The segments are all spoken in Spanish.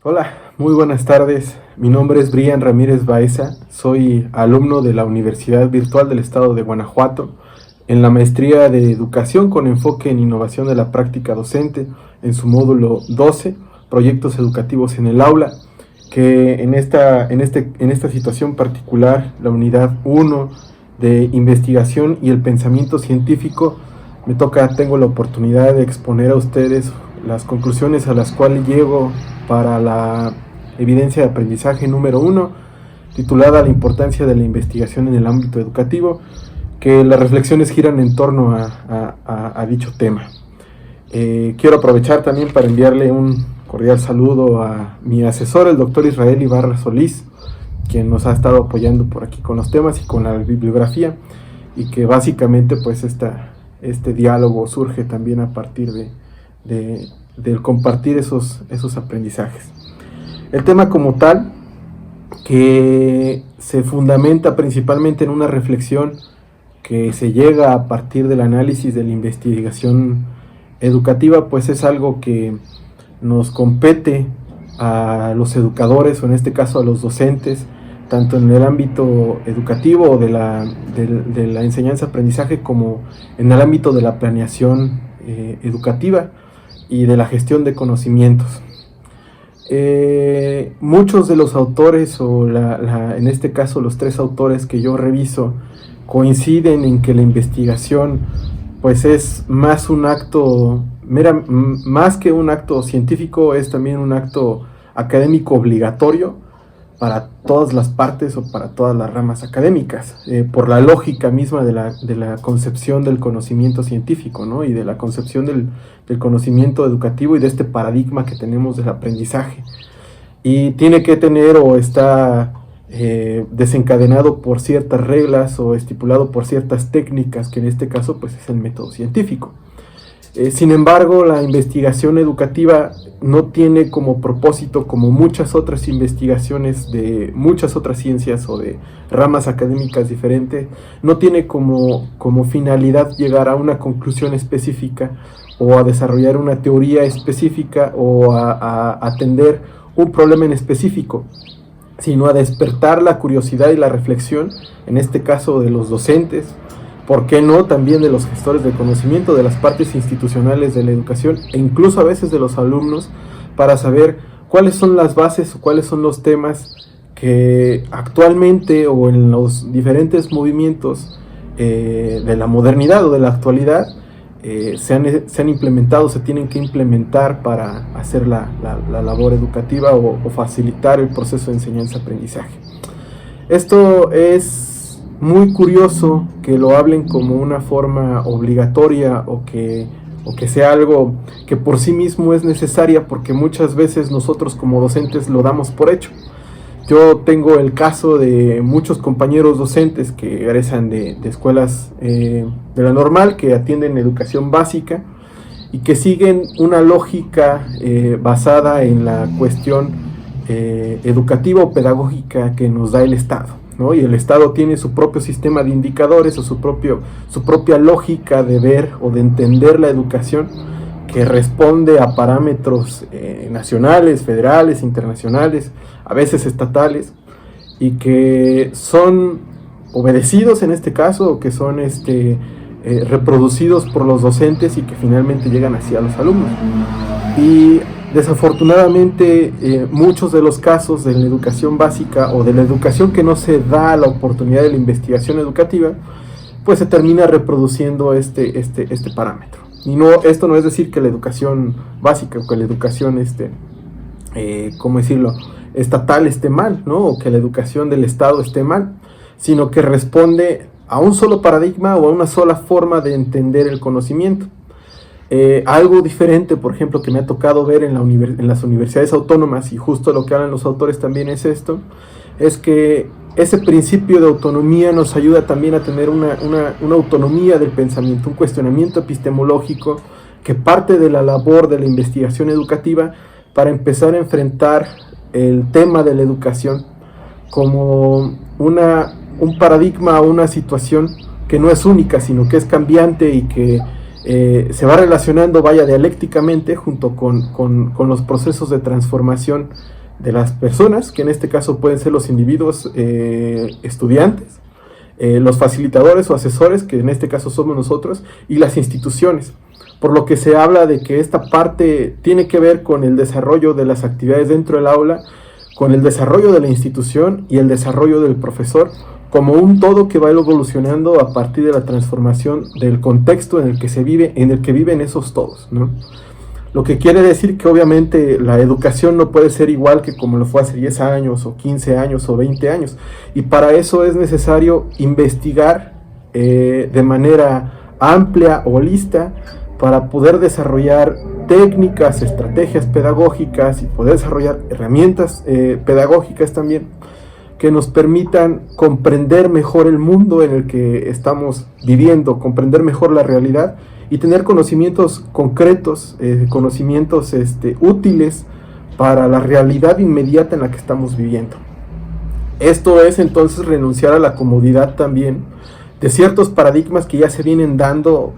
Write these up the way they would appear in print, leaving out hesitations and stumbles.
Hola, muy buenas tardes. Mi nombre es Brian Ramírez Baeza. Soy alumno de la Universidad Virtual del Estado de Guanajuato en la maestría de Educación con enfoque en innovación de la práctica docente en su módulo 12, proyectos educativos en el aula, que en esta situación particular, la unidad 1 de investigación y el pensamiento científico, tengo la oportunidad de exponer a ustedes las conclusiones a las cuales llego para la evidencia de aprendizaje número 1, titulada La importancia de la investigación en el ámbito educativo, que las reflexiones giran en torno a dicho tema. Quiero aprovechar también para enviarle un cordial saludo a mi asesor, el doctor Israel Ibarra Solís, quien nos ha estado apoyando por aquí con los temas y con la bibliografía, y que básicamente pues este diálogo surge también a partir del compartir esos aprendizajes. El tema como tal, que se fundamenta principalmente en una reflexión que se llega a partir del análisis de la investigación educativa, pues es algo que nos compete a los educadores, o en este caso a los docentes, tanto en el ámbito educativo o de la enseñanza-aprendizaje, como en el ámbito de la planeación educativa y de la gestión de conocimientos. Muchos de los autores, en este caso los 3 autores que yo reviso, coinciden en que la investigación pues es más un acto, más que un acto científico, es también un acto académico obligatorio para todas las partes o para todas las ramas académicas, por la lógica misma de la concepción del conocimiento científico, ¿no? Y de la concepción del conocimiento educativo y de este paradigma que tenemos del aprendizaje. Y tiene que tener o está desencadenado por ciertas reglas o estipulado por ciertas técnicas, que en este caso pues es el método científico. Sin embargo, la investigación educativa no tiene como propósito, como muchas otras investigaciones de muchas otras ciencias o de ramas académicas diferentes, no tiene como finalidad llegar a una conclusión específica o a desarrollar una teoría específica o a atender un problema en específico, sino a despertar la curiosidad y la reflexión, en este caso de los docentes, ¿por qué no también de los gestores de conocimiento, de las partes institucionales de la educación e incluso a veces de los alumnos, para saber cuáles son las bases o cuáles son los temas que actualmente o en los diferentes movimientos de la modernidad o de la actualidad se han implementado, se tienen que implementar para hacer la labor educativa o facilitar el proceso de enseñanza-aprendizaje? Esto es muy curioso que lo hablen como una forma obligatoria o que sea algo que por sí mismo es necesaria, porque muchas veces nosotros como docentes lo damos por hecho. Yo tengo el caso de muchos compañeros docentes que egresan de escuelas de la normal, que atienden educación básica y que siguen una lógica basada en la cuestión educativa o pedagógica que nos da el Estado, ¿no? Y el Estado tiene su propio sistema de indicadores o su propia lógica de ver o de entender la educación, que responde a parámetros nacionales, federales, internacionales, a veces estatales, y que son obedecidos en este caso, o que son reproducidos por los docentes y que finalmente llegan hacia los alumnos. Y desafortunadamente muchos de los casos de la educación básica o de la educación que no se da la oportunidad de la investigación educativa, pues se termina reproduciendo este parámetro. Y esto no es decir que la educación básica o que la educación ¿cómo decirlo?, estatal esté mal, ¿no? O que la educación del Estado esté mal, sino que responde a un solo paradigma o a una sola forma de entender el conocimiento. Algo diferente, por ejemplo, que me ha tocado ver en las universidades autónomas, y justo lo que hablan los autores también es esto, es que ese principio de autonomía nos ayuda también a tener una autonomía del pensamiento, un cuestionamiento epistemológico que parte de la labor de la investigación educativa para empezar a enfrentar el tema de la educación como un paradigma o una situación que no es única, sino que es cambiante y que se va relacionando, dialécticamente junto con los procesos de transformación de las personas, que en este caso pueden ser los individuos estudiantes, los facilitadores o asesores, que en este caso somos nosotros, y las instituciones. Por lo que se habla de que esta parte tiene que ver con el desarrollo de las actividades dentro del aula, con el desarrollo de la institución y el desarrollo del profesor, como un todo que va evolucionando a partir de la transformación del contexto en el que se vive, en el que viven esos todos, ¿no? Lo que quiere decir que obviamente la educación no puede ser igual que como lo fue hace 10 años o 15 años o 20 años, y para eso es necesario investigar de manera amplia, holista, para poder desarrollar técnicas, estrategias pedagógicas y poder desarrollar herramientas pedagógicas también que nos permitan comprender mejor el mundo en el que estamos viviendo, comprender mejor la realidad y tener conocimientos concretos, conocimientos útiles para la realidad inmediata en la que estamos viviendo. Esto es entonces renunciar a la comodidad también de ciertos paradigmas que ya se vienen dando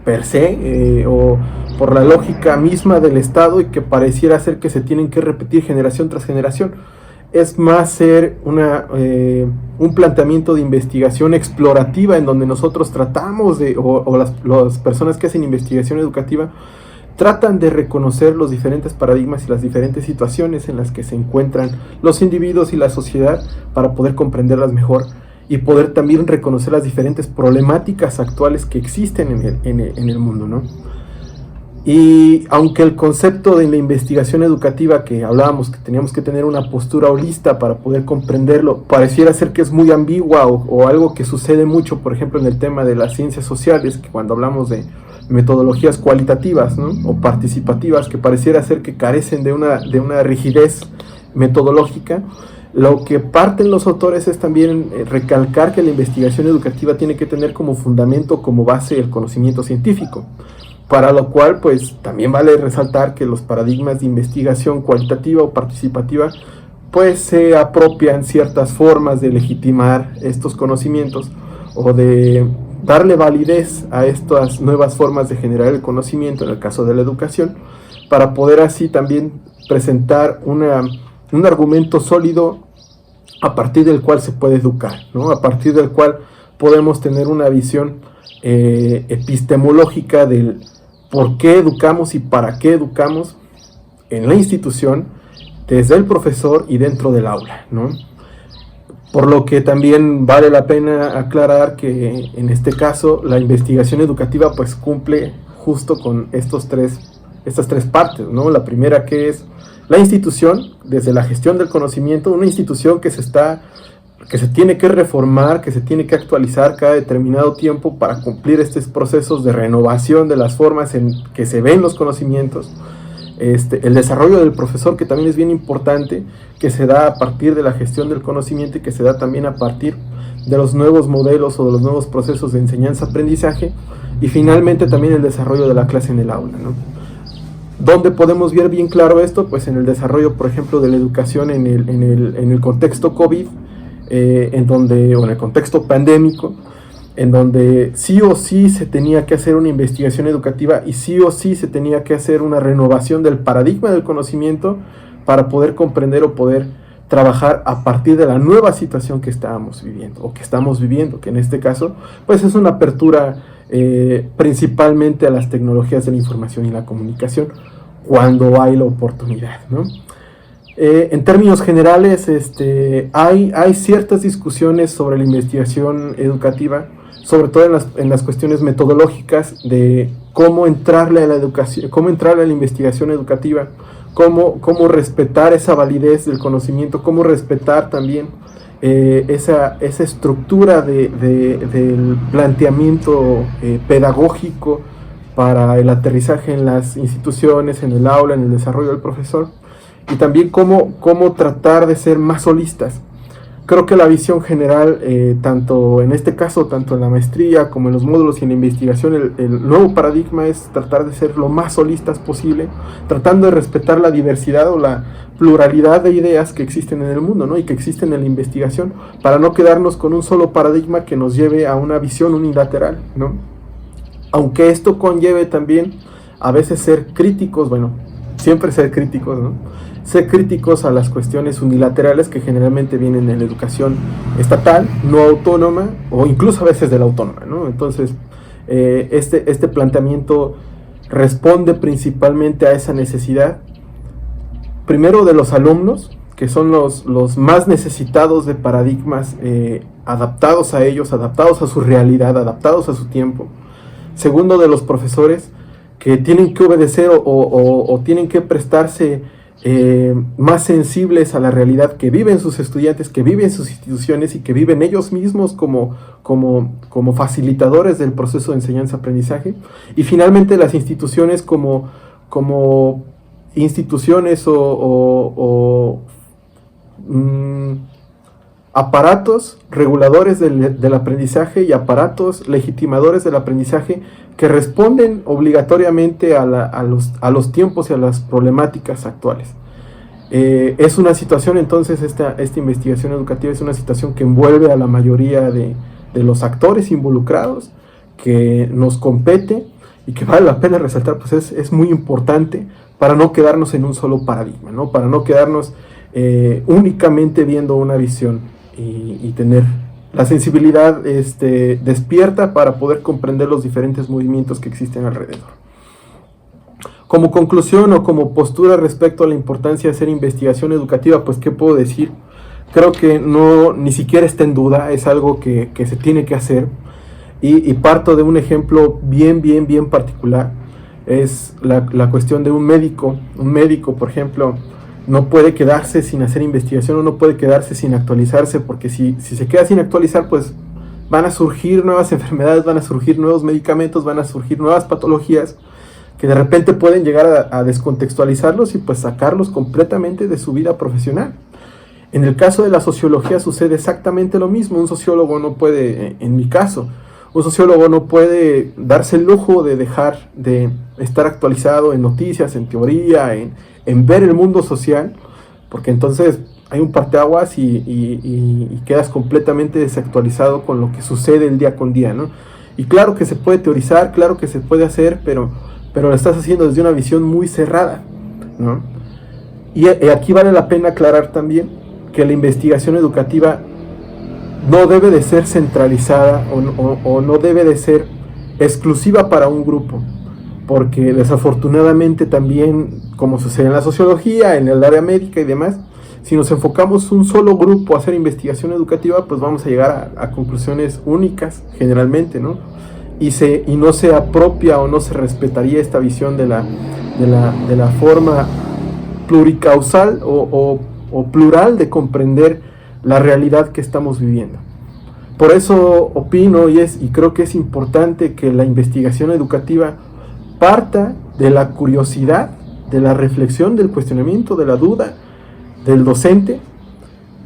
per se o por la lógica misma del Estado y que pareciera ser que se tienen que repetir generación tras generación. Es más ser un planteamiento de investigación explorativa en donde nosotros tratamos las personas que hacen investigación educativa tratan de reconocer los diferentes paradigmas y las diferentes situaciones en las que se encuentran los individuos y la sociedad para poder comprenderlas mejor y poder también reconocer las diferentes problemáticas actuales que existen en el mundo, ¿no? Y aunque el concepto de la investigación educativa que hablábamos, que teníamos que tener una postura holista para poder comprenderlo, pareciera ser que es muy ambigua o algo que sucede mucho, por ejemplo, en el tema de las ciencias sociales, que cuando hablamos de metodologías cualitativas, ¿no? O participativas, que pareciera ser que carecen de una rigidez metodológica. Lo que parten los autores es también recalcar que la investigación educativa tiene que tener como fundamento, como base, el conocimiento científico, para lo cual pues también vale resaltar que los paradigmas de investigación cualitativa o participativa pues se apropian ciertas formas de legitimar estos conocimientos o de darle validez a estas nuevas formas de generar el conocimiento, en el caso de la educación, para poder así también presentar un argumento sólido a partir del cual se puede educar, ¿no? A partir del cual podemos tener una visión epistemológica del por qué educamos y para qué educamos en la institución, desde el profesor y dentro del aula, ¿no? Por lo que también vale la pena aclarar que en este caso la investigación educativa pues cumple justo con estas tres partes, ¿no? La primera, que es la institución, desde la gestión del conocimiento, una institución que se tiene que reformar, que se tiene que actualizar cada determinado tiempo para cumplir estos procesos de renovación de las formas en que se ven los conocimientos. El desarrollo del profesor, que también es bien importante, que se da a partir de la gestión del conocimiento y que se da también a partir de los nuevos modelos o de los nuevos procesos de enseñanza-aprendizaje, y finalmente también el desarrollo de la clase en el aula, ¿no? ¿Dónde podemos ver bien claro esto? Pues en el desarrollo, por ejemplo, de la educación en el contexto COVID, o en el contexto pandémico, en donde sí o sí se tenía que hacer una investigación educativa y sí o sí se tenía que hacer una renovación del paradigma del conocimiento para poder comprender o poder trabajar a partir de la nueva situación que estábamos viviendo o que estamos viviendo, que en este caso pues es una apertura principalmente a las tecnologías de la información y la comunicación cuando hay la oportunidad, ¿no? En términos generales, hay ciertas discusiones sobre la investigación educativa, sobre todo en las cuestiones metodológicas de cómo entrarle a la educación, cómo entrarle a la investigación educativa, cómo respetar esa validez del conocimiento, cómo respetar también esa estructura del planteamiento pedagógico para el aterrizaje en las instituciones, en el aula, en el desarrollo del profesor, y también cómo tratar de ser más holistas. Creo que la visión general, tanto en este caso, tanto en la maestría como en los módulos y en la investigación, el nuevo paradigma es tratar de ser lo más holistas posible, tratando de respetar la diversidad o la pluralidad de ideas que existen en el mundo, ¿no? Y que existen en la investigación, para no quedarnos con un solo paradigma que nos lleve a una visión unilateral, ¿no? aunque esto conlleve también a veces ser críticos, bueno, siempre ser críticos, ¿no? Ser críticos a las cuestiones unilaterales que generalmente vienen en la educación estatal, no autónoma, o incluso a veces de la autónoma, ¿no? Entonces, este planteamiento responde principalmente a esa necesidad, primero de los alumnos, que son los más necesitados de paradigmas adaptados a ellos, adaptados a su realidad, adaptados a su tiempo. Segundo, de los profesores, que tienen que obedecer o tienen que prestarse más sensibles a la realidad que viven sus estudiantes, que viven sus instituciones y que viven ellos mismos como facilitadores del proceso de enseñanza-aprendizaje. Y finalmente las instituciones como instituciones aparatos reguladores del aprendizaje y aparatos legitimadores del aprendizaje que responden obligatoriamente a los tiempos y a las problemáticas actuales. Es una situación, entonces, esta investigación educativa es una situación que envuelve a la mayoría de los actores involucrados, que nos compete y que vale la pena resaltar, pues es muy importante para no quedarnos en un solo paradigma, ¿no? Para no quedarnos únicamente viendo una visión y tener la sensibilidad despierta para poder comprender los diferentes movimientos que existen alrededor. Como conclusión o como postura respecto a la importancia de hacer investigación educativa, pues ¿qué puedo decir? Creo que ni siquiera está en duda, es algo que se tiene que hacer, y parto de un ejemplo bien particular. Es la cuestión de un médico. Un médico, por ejemplo, no puede quedarse sin hacer investigación o no puede quedarse sin actualizarse, porque si se queda sin actualizar, pues van a surgir nuevas enfermedades, van a surgir nuevos medicamentos, van a surgir nuevas patologías que de repente pueden llegar a descontextualizarlos y pues sacarlos completamente de su vida profesional. En el caso de la sociología sucede exactamente lo mismo. Un sociólogo no puede, en mi caso, un sociólogo no puede darse el lujo de dejar de estar actualizado en noticias, en teoría, en ver el mundo social, porque entonces hay un parteaguas y quedas completamente desactualizado con lo que sucede el día con día, ¿no? Y claro que se puede teorizar, claro que se puede hacer, pero lo estás haciendo desde una visión muy cerrada, ¿no? Y aquí vale la pena aclarar también que la investigación educativa no debe de ser centralizada o no debe de ser exclusiva para un grupo, porque desafortunadamente también, como sucede en la sociología, en el área médica y demás, si nos enfocamos un solo grupo a hacer investigación educativa, pues vamos a llegar a conclusiones únicas generalmente, ¿no? Y no se apropia o no se respetaría esta visión de la forma pluricausal o plural de comprender la realidad que estamos viviendo. Por eso opino y creo que es importante que la investigación educativa parta de la curiosidad, de la reflexión, del cuestionamiento, de la duda del docente,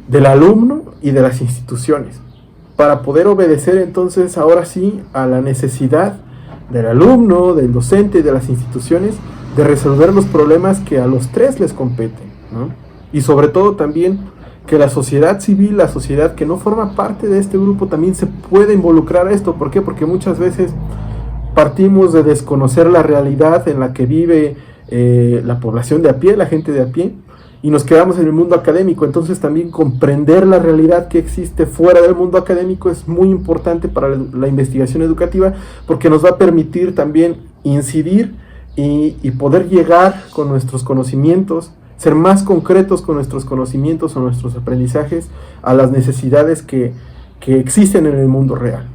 del alumno y de las instituciones, para poder obedecer entonces ahora sí a la necesidad del alumno, del docente y de las instituciones de resolver los problemas que a los tres les competen, ¿no? Y sobre todo también que la sociedad civil, la sociedad que no forma parte de este grupo, también se puede involucrar a esto. ¿Por qué? Porque muchas veces partimos de desconocer la realidad en la que vive la población de a pie, la gente de a pie, y nos quedamos en el mundo académico. Entonces también comprender la realidad que existe fuera del mundo académico es muy importante para la investigación educativa, porque nos va a permitir también incidir y poder llegar con nuestros conocimientos, ser más concretos con nuestros conocimientos o nuestros aprendizajes a las necesidades que existen en el mundo real.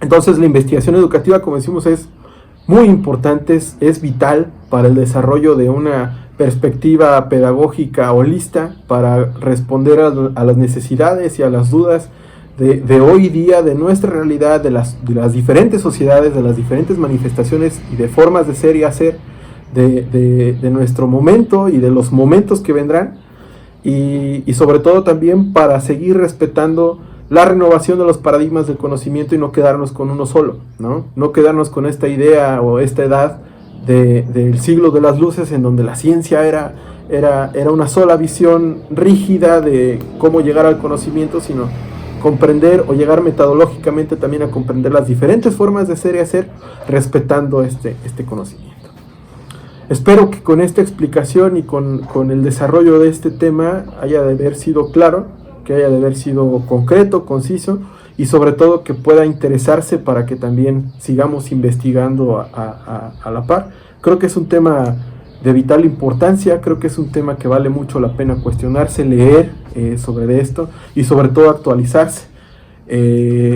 Entonces la investigación educativa, como decimos, es muy importante, es vital para el desarrollo de una perspectiva pedagógica holista, para responder a las necesidades y a las dudas de hoy día, de nuestra realidad, de las diferentes sociedades, de las diferentes manifestaciones y de formas de ser y hacer de nuestro momento y de los momentos que vendrán, y sobre todo también para seguir respetando la renovación de los paradigmas del conocimiento y no quedarnos con uno solo, no quedarnos con esta idea o esta edad del siglo de las luces, en donde la ciencia era una sola visión rígida de cómo llegar al conocimiento, sino comprender o llegar metodológicamente también a comprender las diferentes formas de ser y hacer, respetando este conocimiento. Espero que con esta explicación y con el desarrollo de este tema haya de haber sido claro, que haya de haber sido concreto, conciso, y sobre todo que pueda interesarse para que también sigamos investigando a la par. Creo que es un tema de vital importancia, creo que es un tema que vale mucho la pena cuestionarse, leer sobre esto y sobre todo actualizarse.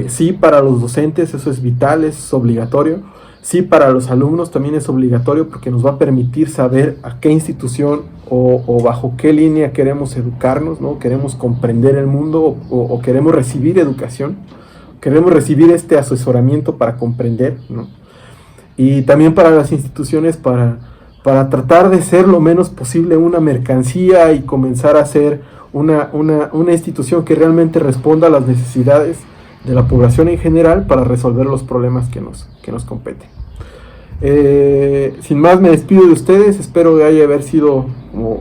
Sí, para los docentes eso es vital, es obligatorio. Sí, para los alumnos también es obligatorio porque nos va a permitir saber a qué institución o bajo qué línea queremos educarnos, ¿no? Queremos comprender el mundo o queremos recibir educación, queremos recibir este asesoramiento para comprender, ¿no? Y también para las instituciones para tratar de ser lo menos posible una mercancía y comenzar a ser una institución que realmente responda a las necesidades de la población en general para resolver los problemas que nos competen. Sin más me despido de ustedes, espero que haya haber sido,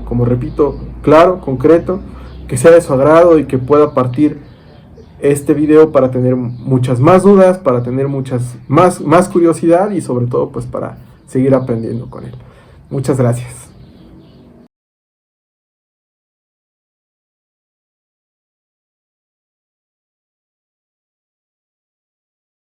como repito, claro, concreto, que sea de su agrado y que pueda partir este video para tener muchas más dudas, para tener muchas más curiosidad y sobre todo pues para seguir aprendiendo con él. Muchas gracias.